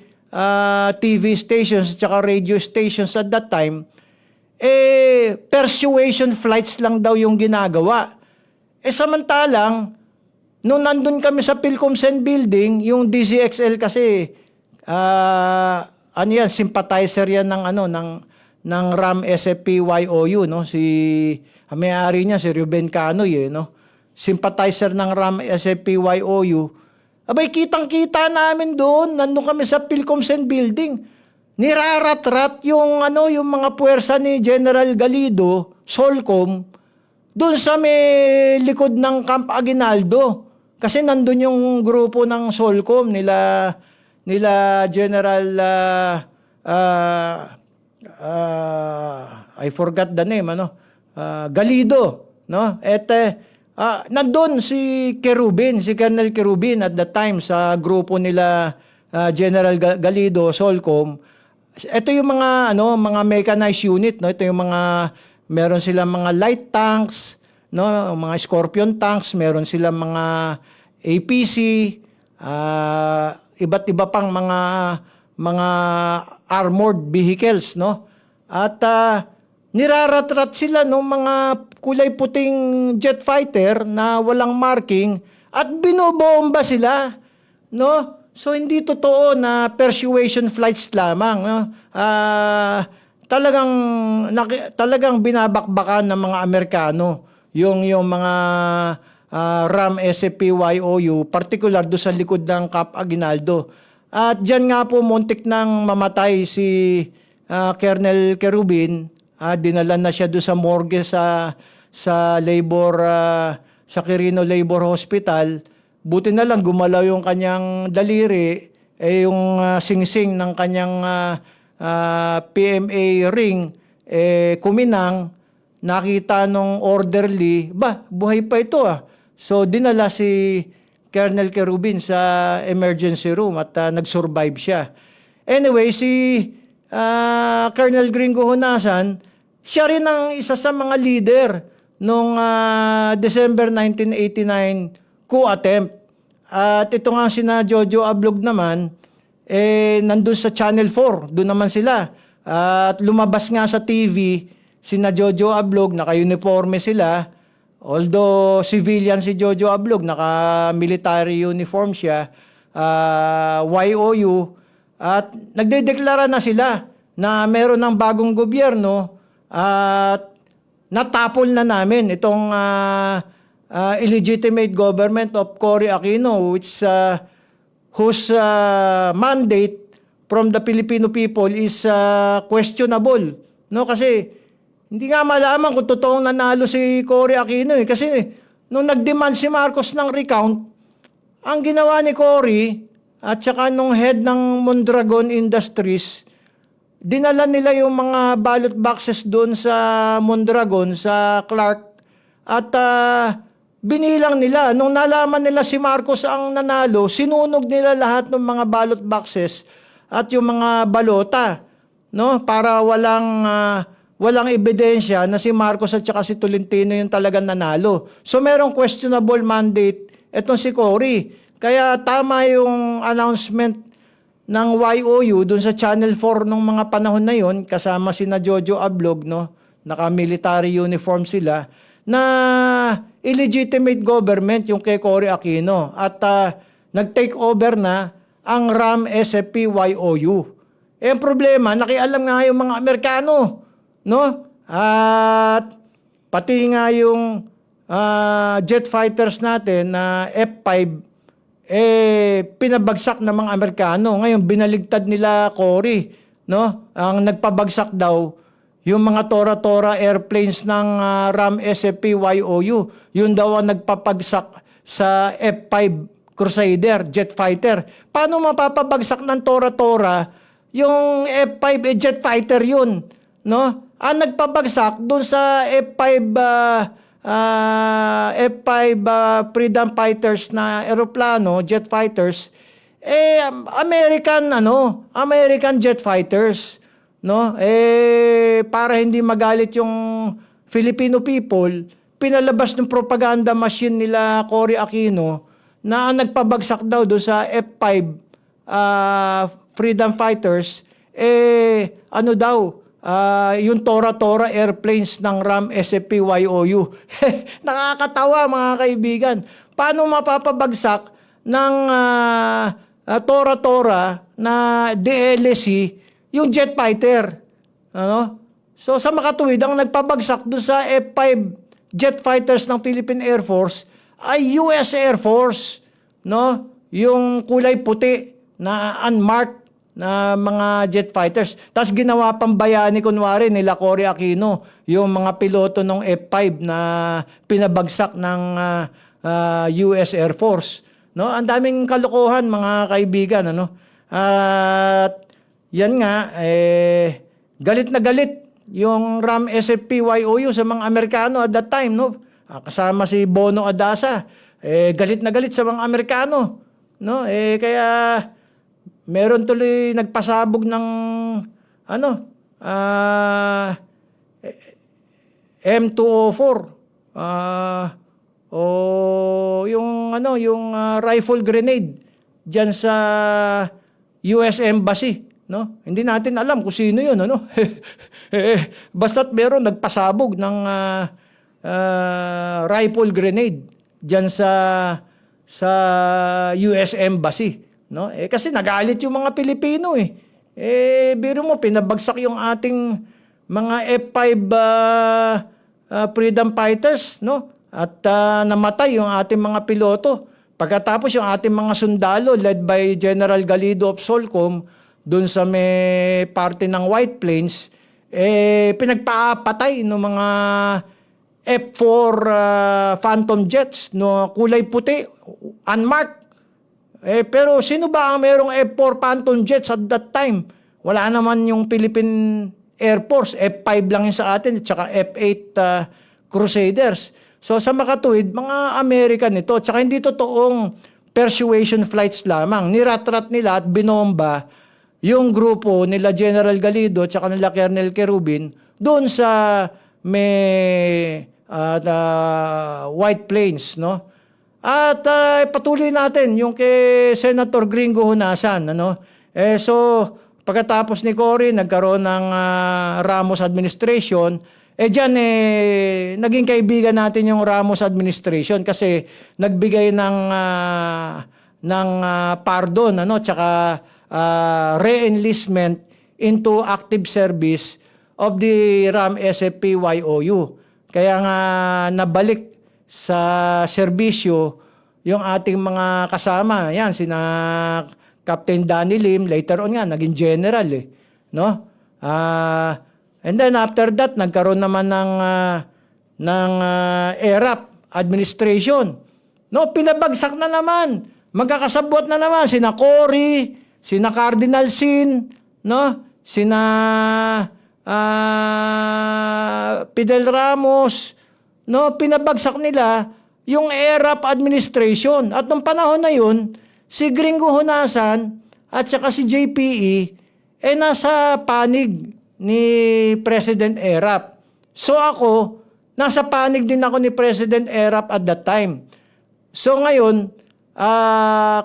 TV stations at saka radio stations at that time, persuasion flights lang daw yung ginagawa. Samantalang, nung nandun kami sa Pilcomsen building, yung DZXL kasi, sympathizer yan ng RAM SFP-YOU, no? Ang may-ari niya si Ruben Canoy, no? Sympathizer ng RAM SFP-YOU. Abay, kitang-kita namin doon, nandun kami sa Pilcomsen building. Nirarat-rat yung mga puwersa ni General Galido, Solcom, doon sa may likod ng Camp Aguinaldo. Kasi nandun yung grupo ng Solcom nila General I forgot the name, Galido, no? Nandun si Colonel Kerubin at that time sa grupo nila General Galido, Solcom. Ito yung mga mechanized unit, no? Ito yung meron silang mga light tanks, no? Mga Scorpion tanks, meron silang mga APC, iba't iba pang mga armored vehicles, no? At nirarat-rat sila ng mga kulay puting jet fighter na walang marking at binobomba sila, no? So hindi totoo na persuasion flights lamang, no? Talagang binabakbakan ng mga Amerikano yung mga RAM SFP-YOU, particular do sa likod ng Camp Aguinaldo. At diyan nga po muntik nang mamatay si Colonel Kerubin. Dinala na siya do sa morgue sa Quirino Labor Hospital. Buti na lang gumalaw yung kanyang daliri, yung singsing ng kanyang PMA ring kuminang. Nakita nung orderly, buhay pa ito So dinala si Colonel Kerubin sa emergency room at nag-survive siya. Anyway, si Colonel Gringo Honasan, siya rin ang isa sa mga leader nung December 1989 coup attempt. At ito nga sina Jojo Ablog naman, nandun sa Channel 4, doon naman sila. At lumabas nga sa TV, sina Jojo Ablog, naka-uniforme sila. Although civilian si Jojo Ablog, naka-military uniform siya, YOU, at nagdedeklara na sila na meron ng bagong gobyerno at natapol na namin itong illegitimate government of Cory Aquino, whose mandate from the Filipino people is questionable. No, kasi hindi nga malaman kung totoong nanalo si Cory Aquino. Kasi nung nag-demand si Marcos ng recount, ang ginawa ni Cory at saka nung head ng Mondragon Industries, dinala nila yung mga ballot boxes doon sa Mondragon, sa Clark, at binilang nila. Nung nalaman nila si Marcos ang nanalo, sinunog nila lahat ng mga ballot boxes at yung mga balota, no? Para walang ebidensya na si Marcos at saka si Tolentino yung talagang nanalo. So merong questionable mandate etong si Cory. Kaya tama yung announcement ng YOU dun sa Channel 4 nung mga panahon na yon, kasama sina Jojo Ablog, no? Naka-military uniform sila, na illegitimate government yung kay Cory Aquino at nag-take over na ang RAM SFP YOU. Eh, ang problema, nakialam nga yung mga Amerikano, no? At pati nga yung jet fighters natin na F-5, pinabagsak ng mga Amerikano. Ngayon, binaligtad nila Cory, no? Ang nagpabagsak daw, yung mga Tora-Tora airplanes ng RAM SFP YOU, yun daw ang nagpapagsak sa F-5 Crusader, jet fighter. Paano mapapabagsak ng Tora-Tora yung F-5, jet fighter yun, no? Ang nagpabagsak doon sa F-5 freedom fighters na eroplano, jet fighters, American jet fighters, no? Para hindi magalit yung Filipino people, pinalabas ng propaganda machine nila Cory Aquino na nagpabagsak daw doon sa F-5 freedom fighters, yung Tora-Tora airplanes ng RAM SFP YOU. Nakakatawa mga kaibigan. Paano mapapabagsak ng Tora-Tora na DLSC yung jet fighter? Ano? So sa makatuwid, ang nagpabagsak doon sa F-5 jet fighters ng Philippine Air Force ay US Air Force, no? Yung kulay puti na unmarked na mga jet fighters. Tapos ginawa pang bayani kunwari nila Cory Aquino, yung mga piloto ng F-5 na pinabagsak ng US Air Force, no? Ang daming kalokohan mga kaibigan, ano? At yan nga, galit na galit yung RAM SFP YOU sa mga Amerikano at that time, no? Kasama si Bono Adasa, galit na galit sa mga Amerikano, no? Kaya meron tuloy nagpasabog ng M204, yung rifle grenade diyan sa US Embassy, no? Hindi natin alam kung sino 'yun, ano? Basta't meron nagpasabog ng rifle grenade diyan sa US Embassy, no? Kasi nagalit yung mga Pilipino biro mo pinabagsak yung ating mga F-5 freedom fighters, no? At namatay yung ating mga piloto. Pagkatapos yung ating mga sundalo led by General Galido of Solcom doon sa may parte ng White Plains, pinagpapatay ng mga F-4 Phantom jets, no, kulay puti, unmarked. Pero sino ba ang merong F-4 Phantom jets at that time? Wala naman yung Philippine Air Force, F-5 lang yung sa atin, at saka F-8 Crusaders. So sa makatuwid, mga American ito, at saka hindi totoong persuasion flights lamang. Niratrat nila at binomba yung grupo nila General Galido at saka nila Colonel Kerubin doon sa may White Plains, no? At patuloy natin yung kay Senator Gringo Honasan, ano? So pagkatapos ni Cory nagkaroon ng Ramos administration, diyan naging kaibigan natin yung Ramos administration kasi nagbigay ng pardon, ano, tsaka re-enlistment into active service of the RAM SFP YOU. Kaya nga nabalik sa serbisyo yung ating mga kasama. Yan, sina Captain Danny Lim, later on nga, naging general no? And then after that, nagkaroon naman ng ERAP administration. No, pinabagsak na naman. Magkakasabwat na naman sina Cory, sina Cardinal Sin, no? Sina Fidel Ramos, no, pinabagsak nila yung ERAP administration. At nung panahon na yun, si Gringo Honasan at saka si JPE nasa panig ni President ERAP. So ako, nasa panig din ako ni President ERAP at that time. So ngayon,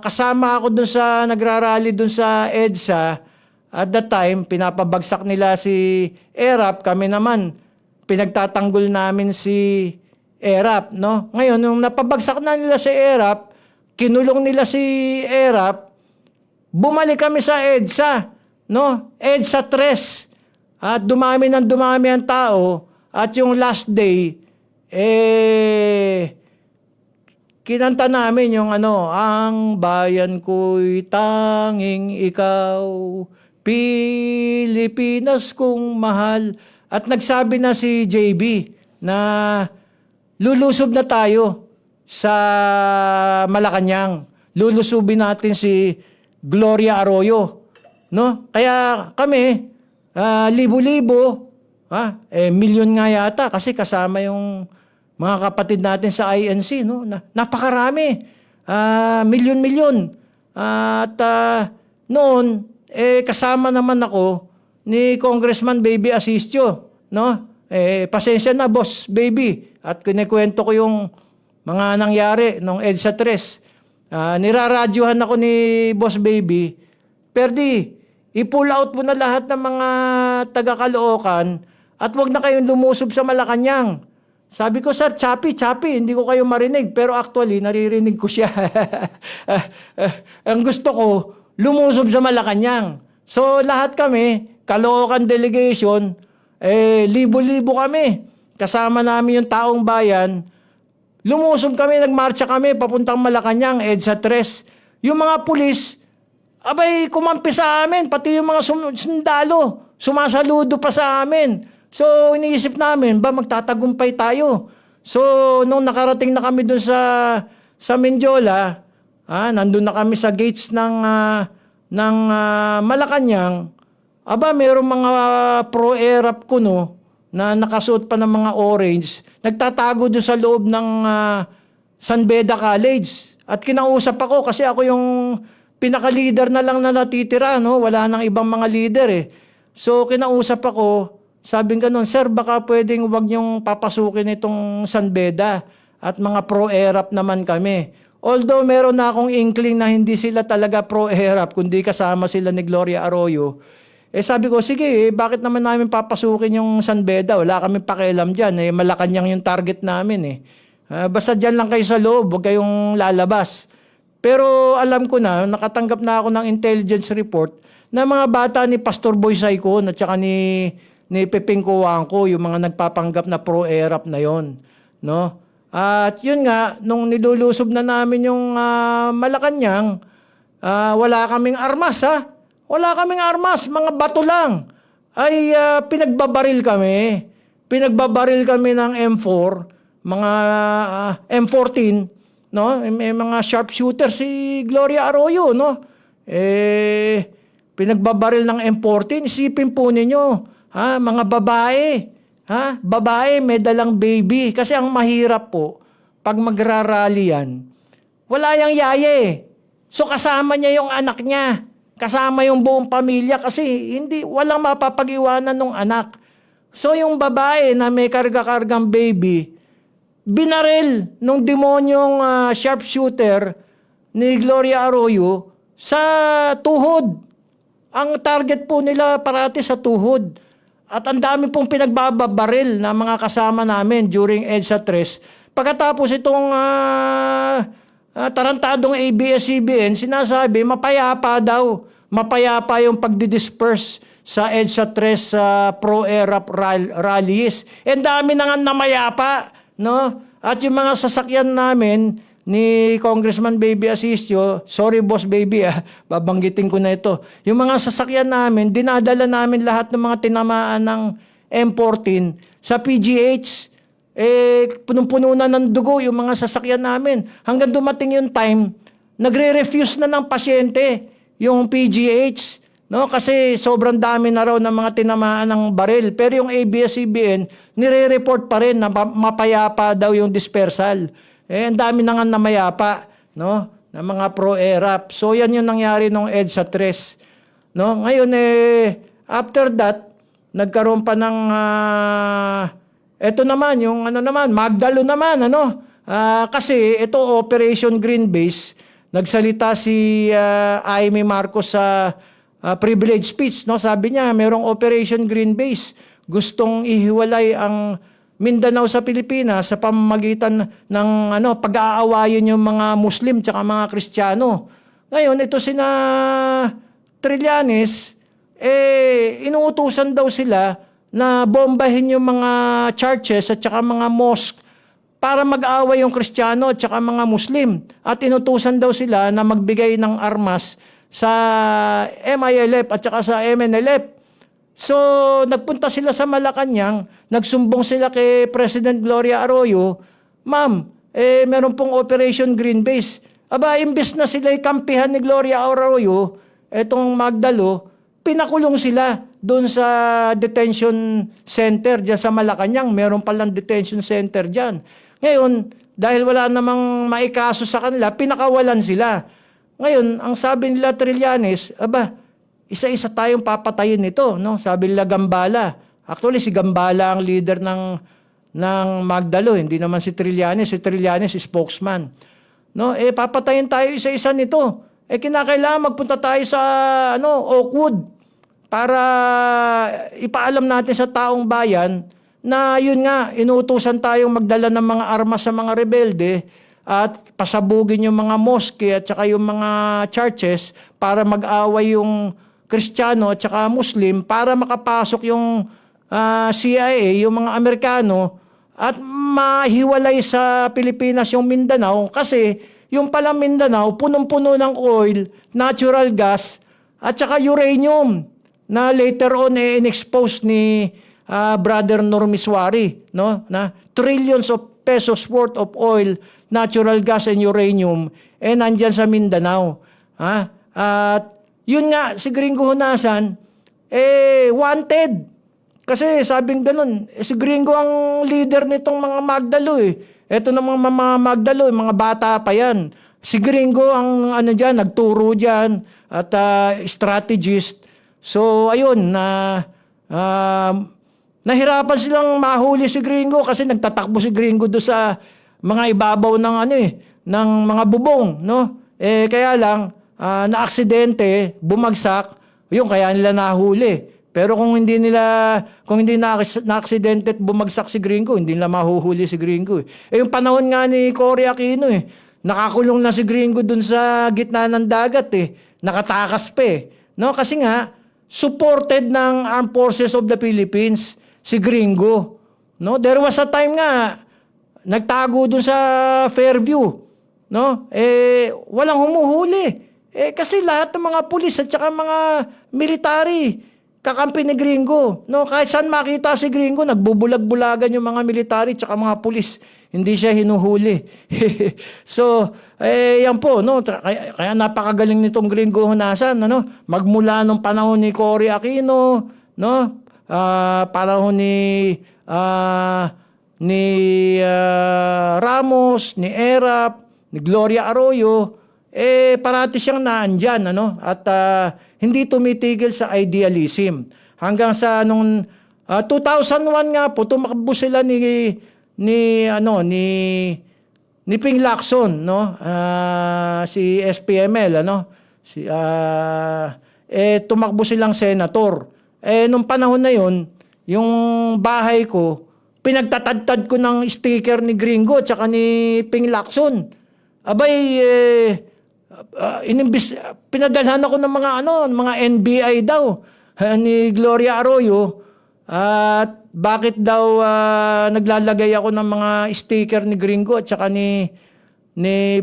kasama ako dun sa nagrarally dun sa EDSA. At that time, pinapabagsak nila si ERAP. Kami naman, pinagtatanggol namin si ERAP, no? Ngayon, nung napabagsak na nila si ERAP, kinulong nila si ERAP, bumalik kami sa EDSA, no? EDSA 3. At dumami ang tao. At yung last day, kinanta namin yung ang bayan ko'y tanging ikaw, Pilipinas kong mahal. At nagsabi na si JB na lulusob na tayo sa Malacanang. Lulusubin natin si Gloria Arroyo, no? Kaya kami, libo-libo, milyon nga yata kasi kasama yung mga kapatid natin sa INC, no? Napakarami. Milyon-milyon. At noon, kasama naman ako ni Congressman Baby Asistio, no? Pasensya na, boss, baby. At kinikwento ko yung mga nangyari nung EDSA 3. Niraradyohan ako ni Boss Baby, Perdi, i-pull out mo na lahat ng mga taga-Caloocan at wag na kayong lumusob sa Malacanang. Sabi ko, sir, choppy, hindi ko kayo marinig. Pero actually, naririnig ko siya. Ang gusto ko, lumusob sa Malacanang. So, lahat kami, Caloocan delegation, libo-libo kami. Kasama namin yung taong bayan. Lumusob kami, nagmarcha kami, papuntang Malacanang, EDSA 3. Yung mga pulis, abay, kumampi sa amin. Pati yung mga sundalo, sumasaludo pa sa amin. So, iniisip namin, magtatagumpay tayo. So, nung nakarating na kami dun sa Mendiola, nandun na kami sa gates ng Malacanang, mayroong mga pro-ERAP kuno na nakasuot pa ng mga orange, nagtatago doon sa loob ng San Beda College. At kinausap ako kasi ako yung pinaka-leader na lang na natitira, no? Wala nang ibang mga leader eh. So, kinausap ako, sabi nga nun, sir, baka pwedeng wag niyong papasukin itong San Beda at mga pro-ERAP naman kami. Although meron na akong inkling na hindi sila talaga pro-ERAP, kundi kasama sila ni Gloria Arroyo, sabi ko, sige, bakit naman namin papasukin yung San Beda? Wala kami pakialam dyan. Malacanang yung target namin. Basta dyan lang kayo sa loob, huwag kayong lalabas. Pero alam ko na, nakatanggap na ako ng intelligence report na mga bata ni Pastor Boy Saicon at saka ni Pepeng Kuwangko, yung mga nagpapanggap na pro-ERAP na yon, no? At yun nga, nung nilulusob na namin yung Malacanang, wala kaming armas, Wala kaming armas, mga bato lang. Pinagbabaril kami. Pinagbabaril kami ng M4, mga M14, no? May mga sharpshooter si Gloria Arroyo, no? Pinagbabaril ng M14, isipin po ninyo, mga babae, babae may dalang baby. Kasi ang mahirap po, pag magrarally yan, wala yang yaye. So kasama niya yung anak niya. Kasama yung buong pamilya kasi walang mapapag-iwanan ng anak. So yung babae na may karga-kargang baby, binaril nung demonyong sharpshooter ni Gloria Arroyo sa tuhod. Ang target po nila parati sa tuhod. At ang dami pong pinagbabaril na mga kasama namin during EDSA 3. Pagkatapos itong tarantadong ABS-CBN, sinasabi, mapayapa daw. Mapayapa yung pagdidisperse sa EDSA 3 pro-ERAP rallies. And dami na nga namayapa, no? At yung mga sasakyan namin ni Congressman Baby Asistio, sorry boss baby, babanggitin ko na ito. Yung mga sasakyan namin, dinadala namin lahat ng mga tinamaan ng M14 sa PGH. Punong-puno na ng dugo yung mga sasakyan namin. Hanggang dumating yung time, nagre-refuse na ng pasyente yung PGH, no? Kasi sobrang dami na raw ng mga tinamaan ng baril. Pero yung ABS-CBN, nire-report pa rin na mapayapa daw yung dispersal. Ang dami na nga namayapa, no? Na mga pro-ERAP. So yan yung nangyari nung EDSA 3. No? Ngayon after that, nagkaroon pa ng eto naman, yung Magdalo naman, kasi ito Operation Green Base, nagsalita si Amy Marcos sa privilege speech, no? Sabi niya, merong Operation Green Base. Gustong ihiwalay ang Mindanao sa Pilipinas sa pamamagitan ng pag-aawayin yung mga Muslim tsaka mga Kristiyano. Ngayon, ito sina Trillanes, inuutusan daw sila na bombahin yung mga churches at saka mga mosque para mag-away yung Kristiyano at saka mga Muslim. At inutusan daw sila na magbigay ng armas sa MILF at saka sa MNLF. So, nagpunta sila sa Malacanang, nagsumbong sila kay President Gloria Arroyo, Ma'am, meron pong Operation Green Base. Aba, imbes na sila ikampihan ni Gloria Arroyo, etong Magdalo, pinakulong sila doon sa detention center dyan sa Malacanang. Meron palang detention center dyan. Ngayon, dahil wala namang maikaso sa kanila, pinakawalan sila. Ngayon, ang sabi nila Trillanes, aba, isa-isa tayong papatayin nito, no? Sabi nila Gambala. Actually, si Gambala ang leader ng Magdalo, hindi naman si Trillanes. Si Trillanes, spokesman. No? Papatayin tayo isa-isa nito. Kinakailangan magpunta tayo sa Oakwood para ipaalam natin sa taong bayan na yun nga, inuutusan tayong magdala ng mga armas sa mga rebelde at pasabugin yung mga mosque at saka yung mga churches para mag-away yung Kristiyano at saka Muslim para makapasok yung CIA, yung mga Amerikano at mahiwalay sa Pilipinas yung Mindanao kasi yung palang Mindanao punong-puno ng oil, natural gas at saka uranium na later on in-expose ni Brother Normiswari, no? Na trillions of pesos worth of oil, natural gas and uranium nandyan sa Mindanao. At yun nga, si Gringo Honasan, wanted. Kasi sabing ganun, si Gringo ang leader nitong mga Magdalo Ito namang mga Magdalo, mga bata pa yan. Si Gringo ang dyan, nagturo dyan at strategist. So ayun, nahirapan silang mahuli si Gringo kasi nagtatakbo si Gringo do sa mga ibabaw ng ng mga bubong, no? Kaya lang na-aksidente, bumagsak, yun kaya nila nahuli. Pero kung hindi na-aksidente at bumagsak si Gringo, hindi nila mahuhuli si Gringo. Yung panahon nga ni Cory Aquino nakakulong na si Gringo dun sa gitna ng dagat nakatakas pa no? Kasi nga supported ng Armed Forces of the Philippines si Gringo, no? There was a time nga nagtago dun sa Fairview, no? Walang humuhuli. Kasi lahat ng mga pulis at saka mga military kakampi ni Gringo, no? Kahit saan makita si Gringo, nagbubulag-bulagan yung mga military at saka mga pulis. Hindi siya hinuhuli. So, yan po, no? Kaya napakagaling nitong Gringo Honasan, Magmula nung panahon ni Cory Aquino, no? Panahon ni Ramos, ni Erap, ni Gloria Arroyo, parati siyang naandyan, At hindi tumitigil sa idealism. Hanggang sa nung 2001 nga po, tumakbo sila ni Ping Lacson, no? Si SPML, tumakbo silang senator. Nung panahon na yon, yung bahay ko, pinagtatadtad ko ng sticker ni Gringo at saka ni Ping Lacson. Abay, pinadalhan ako ng mga NBI daw ni Gloria Arroyo at bakit daw naglalagay ako ng mga sticker ni Gringo at saka ni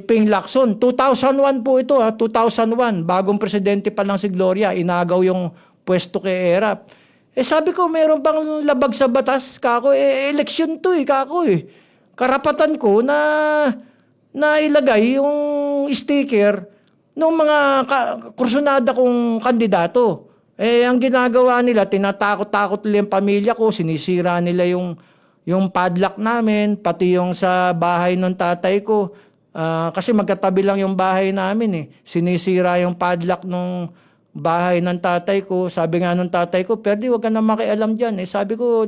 Ping Lacson. 2001 po ito 2001, bagong presidente pa lang si Gloria, inagaw yung pwesto kay Erap. Sabi ko, meron bang labag sa batas? Kako, eleksyon to kako karapatan ko na ilagay yung sticker ng mga kursunada kong kandidato. Ang ginagawa nila, tinatakot-takot nila yung pamilya ko, sinisira nila yung padlock namin, pati yung sa bahay ng tatay ko. Kasi magkatabi lang yung bahay namin Sinisira yung padlock ng bahay ng tatay ko. Sabi nga ng tatay ko, Perdi, huwag ka na makialam dyan. Sabi ko,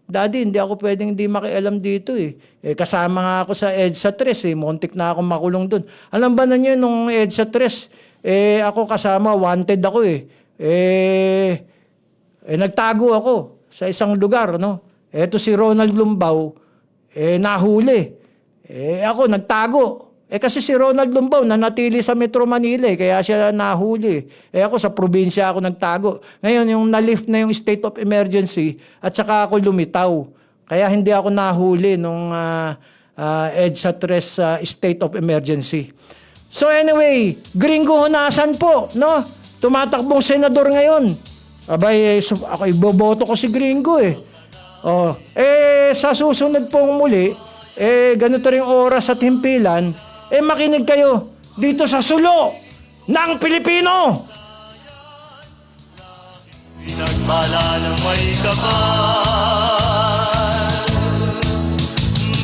Daddy, hindi ako pwedeng hindi makialam dito eh. Kasama nga ako sa EDSA 3 eh. Muntik na akong makulong doon. Alam ba na niyo nung EDSA 3, ako kasama, wanted ako eh. Nagtago ako sa isang lugar, no? Eto si Ronald Lumbaw, nahuli. Ako nagtago. Kasi si Ronald Lumbaw nanatili sa Metro Manila kaya siya nahuli. Ako sa probinsya ako nagtago. Ngayon yung na-lift na yung state of emergency at saka ako lumitaw. Kaya hindi ako nahuli nung EDSA 3 state of emergency. So anyway, Gringo Honasan po, no? Tumatakbong senador ngayon. Abay, ako iboboto ko si Gringo eh. Sa susunod pong muli, ganito rin oras at himpilan, makinig kayo dito sa Sulo ng Pilipino. Pinagpala ng may kapal,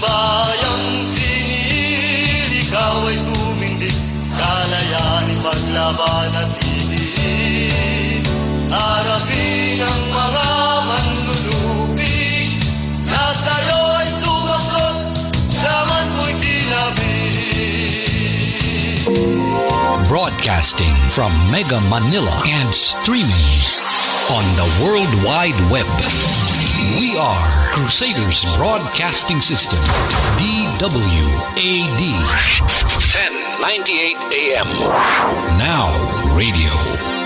bayang sinil, ikaw ay tumindig, kalayaan ipaglaban at idiin, harapin ang mga manlulupig, na sa'yo ay sumaklot, laman mo'y tinabi. Broadcasting from Mega Manila and streaming on the World Wide Web. We are Crusaders Broadcasting System, DWAD. 1098 AM. Now Radio.